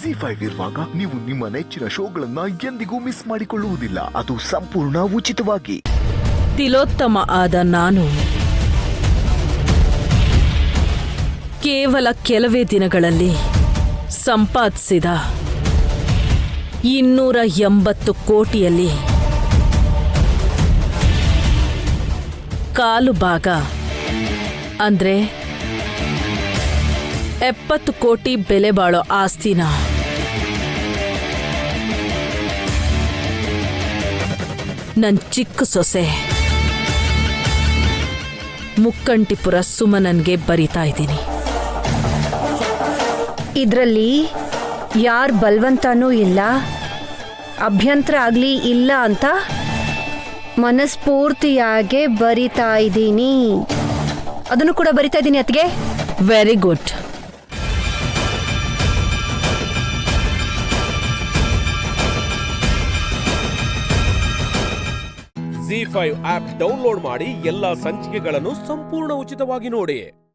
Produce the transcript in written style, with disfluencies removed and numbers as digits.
ZEE5 ಇರುವಾಗ ನೀವು ನಿಮ್ಮ ನೆಚ್ಚಿನ ಶೋಗಳನ್ನ ಎಂದಿಗೂ ಮಿಸ್ ಮಾಡಿಕೊಳ್ಳುವುದಿಲ್ಲ. ಅದು ಸಂಪೂರ್ಣ ಉಚಿತವಾಗಿ. ತಿಲೋತ್ತಮ ಆದ ನಾನು ಕೇವಲ ಕೆಲವೇ ದಿನಗಳಲ್ಲಿ ಸಂಪಾದಿಸಿದ 280 ಕೋಟಿಯಲ್ಲಿ ಕಾಲು ಭಾಗ ಅಂದ್ರೆ 70 ಕೋಟಿ ಬೆಲೆ ಬಾಳೋ ಆಸ್ತಿನ ನನ್ ಚಿಕ್ಕ ಸೊಸೆ ಮುಕ್ಕಂಟಿಪುರ ಸುಮನನ್ಗೆ ಬರಿತಾ ಇದ್ದೀನಿ. ಇದರಲ್ಲಿ ಯಾರ ಬಲವಂತನೂ ಇಲ್ಲ, ಅಭ್ಯಂತರ ಆಗ್ಲಿ ಇಲ್ಲ ಅಂತ ಮನಸ್ಫೂರ್ತಿಯಾಗೆ ಬರಿತಾ ಇದ್ದೀನಿ. ಅದನ್ನು ಕೂಡ ಬರಿತಾ ಇದ್ದೀನಿ ಅತ್ಗೆ. Very good. ZEE5 app download ಮಾಡಿ ಎಲ್ಲಾ ಸಂಚಿಕೆಗಳನ್ನು ಸಂಪೂರ್ಣ ಉಚಿತವಾಗಿ ನೋಡಿ.